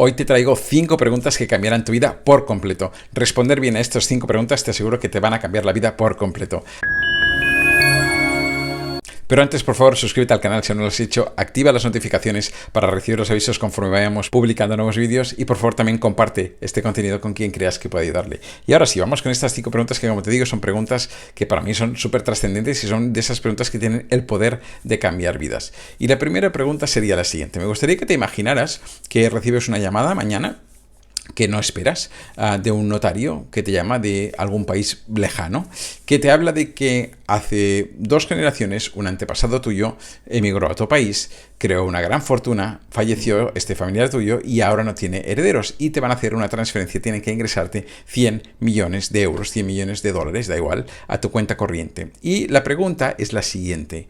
Hoy te traigo 5 preguntas que cambiarán tu vida por completo. Responder bien a estas 5 preguntas te aseguro que te van a cambiar la vida por completo. Pero antes, por favor, suscríbete al canal si aún no lo has hecho, activa las notificaciones para recibir los avisos conforme vayamos publicando nuevos vídeos y por favor también comparte este contenido con quien creas que puede ayudarle. Y ahora sí, vamos con estas 5 preguntas que, como te digo, son preguntas que para mí son súper trascendentes y son de esas preguntas que tienen el poder de cambiar vidas. Y la primera pregunta sería la siguiente. Me gustaría que te imaginaras que recibes una llamada mañana que no esperas, de un notario que te llama de algún país lejano, que te habla de que hace 2 generaciones un antepasado tuyo emigró a tu país, creó una gran fortuna, falleció este familiar tuyo y ahora no tiene herederos y te van a hacer una transferencia, tienen que ingresarte 100 millones de euros, 100 millones de dólares, da igual, a tu cuenta corriente. Y la pregunta es la siguiente: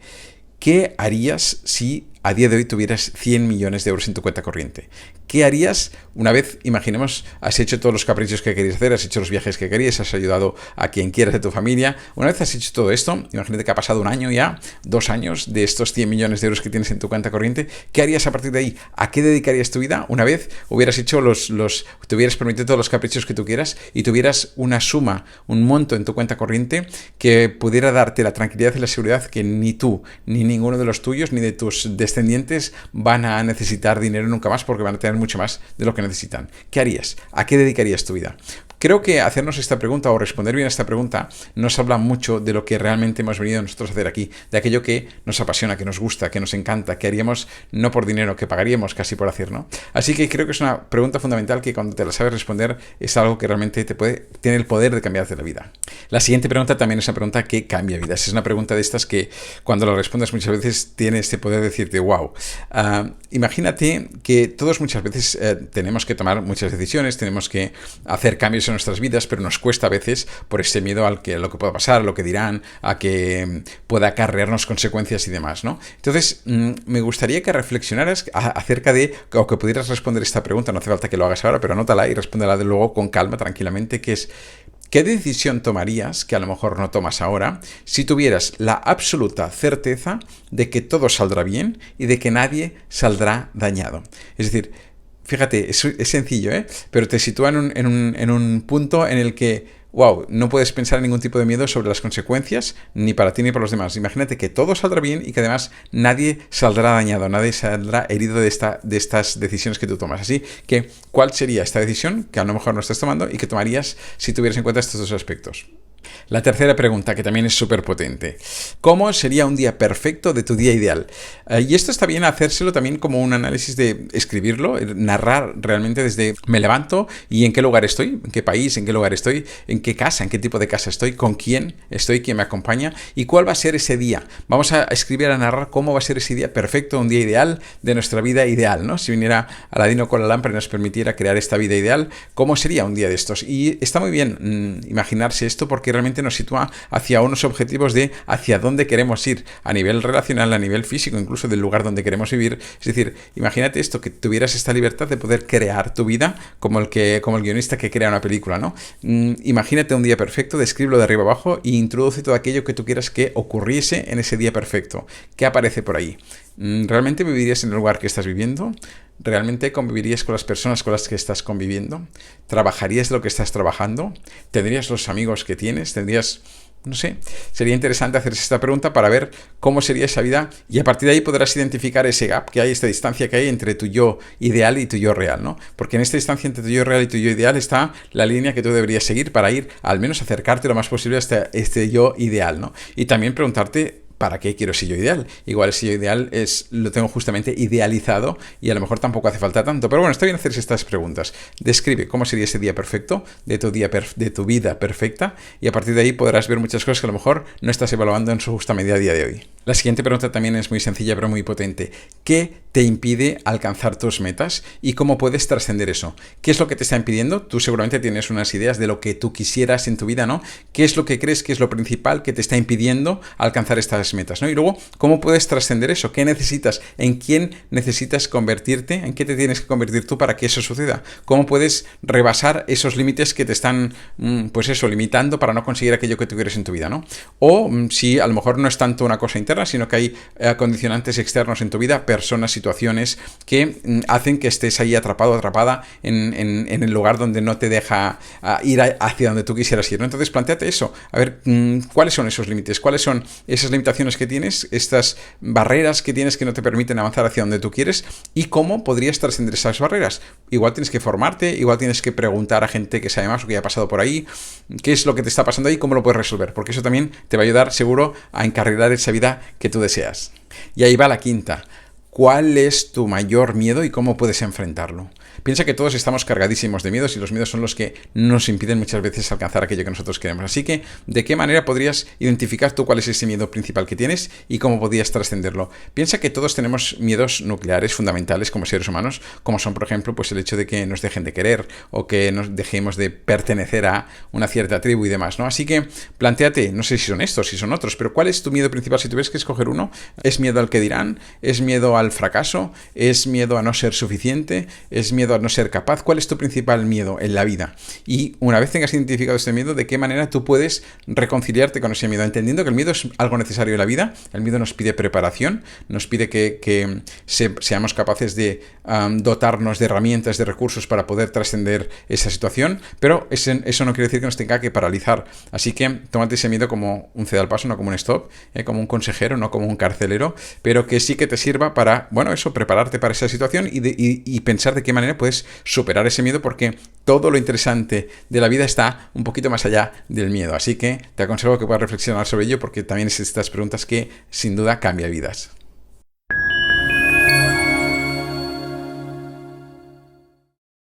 ¿qué harías si a día de hoy tuvieras 100 millones de euros en tu cuenta corriente? ¿Qué harías una vez, imaginemos, has hecho todos los caprichos que querías hacer, has hecho los viajes que querías, has ayudado a quien quieras de tu familia? Una vez has hecho todo esto, imagínate que ha pasado un año ya, 2 años de estos 100 millones de euros que tienes en tu cuenta corriente. ¿Qué harías a partir de ahí? ¿A qué dedicarías tu vida una vez hubieras hecho te hubieras permitido todos los caprichos que tú quieras y tuvieras una suma, un monto en tu cuenta corriente que pudiera darte la tranquilidad y la seguridad que ni tú, ni ninguno de los tuyos, ni de tus descendientes van a necesitar dinero nunca más porque van a tener mucho más de lo que necesitan? ¿Qué harías? ¿A qué dedicarías tu vida? Creo que hacernos esta pregunta o responder bien a esta pregunta nos habla mucho de lo que realmente hemos venido nosotros a hacer aquí, de aquello que nos apasiona, que nos gusta, que nos encanta, que haríamos no por dinero, que pagaríamos casi por hacer, ¿no? Así que creo que es una pregunta fundamental que cuando te la sabes responder es algo que realmente tiene el poder de cambiarte la vida. La siguiente pregunta también es una pregunta que cambia vidas. Es una pregunta de estas que cuando la respondes muchas veces tiene este poder de decirte wow. Imagínate que todos muchas veces tenemos que tomar muchas decisiones, tenemos que hacer cambios en nuestras vidas, pero nos cuesta a veces por ese miedo a lo que pueda pasar, a lo que dirán, a que pueda acarrearnos consecuencias y demás, ¿no? Entonces, me gustaría que reflexionaras acerca de, o que pudieras responder esta pregunta, no hace falta que lo hagas ahora, pero anótala y respóndela de luego con calma, tranquilamente, que es: ¿qué decisión tomarías, que a lo mejor no tomas ahora, si tuvieras la absoluta certeza de que todo saldrá bien y de que nadie saldrá dañado? Es decir, fíjate, es sencillo, pero te sitúa en un punto en el que, wow, no puedes pensar en ningún tipo de miedo sobre las consecuencias, ni para ti ni para los demás. Imagínate que todo saldrá bien y que además nadie saldrá dañado, nadie saldrá herido de estas decisiones que tú tomas. Así que, ¿cuál sería esta decisión que a lo mejor no estás tomando y que tomarías si tuvieras en cuenta estos 2 aspectos? La tercera pregunta, que también es súper potente: ¿cómo sería un día perfecto de tu día ideal? Y esto está bien hacérselo también como un análisis de escribirlo, narrar realmente desde me levanto y en qué lugar estoy, en qué país, en qué lugar estoy, en qué casa, en qué tipo de casa estoy, con quién estoy, quién me acompaña y cuál va a ser ese día. Vamos a escribir, a narrar cómo va a ser ese día perfecto, un día ideal de nuestra vida ideal, ¿no? Si viniera Aladino con la lámpara y nos permitiera crear esta vida ideal, ¿cómo sería un día de estos? Y está muy bien imaginarse esto porque realmente nos sitúa hacia unos objetivos de hacia dónde queremos ir a nivel relacional, a nivel físico, incluso del lugar donde queremos vivir. Es decir, imagínate esto, que tuvieras esta libertad de poder crear tu vida como el guionista que crea una película, ¿no? Imagínate un día perfecto, descríbelo de arriba abajo e introduce todo aquello que tú quieras que ocurriese en ese día perfecto. ¿Qué aparece por ahí? ¿Realmente vivirías en el lugar que estás viviendo? ¿Realmente convivirías con las personas con las que estás conviviendo? ¿Trabajarías lo que estás trabajando? ¿Tendrías los amigos que tienes? No sé, sería interesante hacerse esta pregunta para ver cómo sería esa vida y a partir de ahí podrás identificar ese gap que hay, esta distancia que hay entre tu yo ideal y tu yo real, ¿no? Porque en esta distancia entre tu yo real y tu yo ideal está la línea que tú deberías seguir para ir, al menos acercarte lo más posible hasta este yo ideal, ¿no? Y también preguntarte: ¿para qué quiero ese yo ideal? Igual ese yo ideal lo tengo justamente idealizado y a lo mejor tampoco hace falta tanto. Pero bueno, está bien hacerse estas preguntas. Describe cómo sería ese día perfecto de tu vida perfecta y a partir de ahí podrás ver muchas cosas que a lo mejor no estás evaluando en su justa medida a día de hoy. La siguiente pregunta también es muy sencilla pero muy potente. ¿Qué te impide alcanzar tus metas y cómo puedes trascender eso? ¿Qué es lo que te está impidiendo? Tú seguramente tienes unas ideas de lo que tú quisieras en tu vida, ¿no? ¿Qué es lo que crees que es lo principal que te está impidiendo alcanzar estas esas metas, ¿no? Y luego, ¿cómo puedes trascender eso? ¿Qué necesitas? ¿En quién necesitas convertirte? ¿En qué te tienes que convertir tú para que eso suceda? ¿Cómo puedes rebasar esos límites que te están, pues eso, limitando para no conseguir aquello que tú quieres en tu vida, ¿no? O si a lo mejor no es tanto una cosa interna, sino que hay condicionantes externos en tu vida, personas, situaciones que hacen que estés ahí atrapado, atrapada en el lugar donde no te deja ir hacia donde tú quisieras ir, ¿no? Entonces, plantéate eso. A ver, ¿cuáles son esos límites? ¿Cuáles son esas limitaciones que tienes? Estas barreras que tienes que no te permiten avanzar hacia donde tú quieres, y cómo podrías trascender esas barreras. Igual tienes que formarte, igual tienes que preguntar a gente que sabe más o que ya ha pasado por ahí, qué es lo que te está pasando ahí y cómo lo puedes resolver, porque eso también te va a ayudar seguro a encarrilar esa vida que tú deseas. Y ahí va la quinta. ¿Cuál es tu mayor miedo y cómo puedes enfrentarlo? Piensa que todos estamos cargadísimos de miedos y los miedos son los que nos impiden muchas veces alcanzar aquello que nosotros queremos. Así que, ¿de qué manera podrías identificar tú cuál es ese miedo principal que tienes y cómo podrías trascenderlo? Piensa que todos tenemos miedos nucleares fundamentales como seres humanos, como son, por ejemplo, pues el hecho de que nos dejen de querer o que nos dejemos de pertenecer a una cierta tribu y demás, ¿no? Así que plantéate, no sé si son estos, si son otros, pero ¿cuál es tu miedo principal? Si tuvieras que escoger uno, ¿es miedo al que dirán? ¿Es miedo al fracaso? ¿Es miedo a no ser suficiente? ¿Es miedo a no ser capaz? ¿Cuál es tu principal miedo en la vida? Y una vez tengas identificado este miedo, ¿de qué manera tú puedes reconciliarte con ese miedo? Entendiendo que el miedo es algo necesario en la vida. El miedo nos pide preparación, nos pide que seamos capaces de dotarnos de herramientas, de recursos para poder trascender esa situación, pero eso no quiere decir que nos tenga que paralizar. Así que tómate ese miedo como un ceda al paso, no como un stop, como un consejero, no como un carcelero, pero que sí que te sirva para, bueno, eso, prepararte para esa situación y pensar de qué manera puedes superar ese miedo, porque todo lo interesante de la vida está un poquito más allá del miedo. Así que te aconsejo que puedas reflexionar sobre ello, porque también es estas preguntas que sin duda cambian vidas.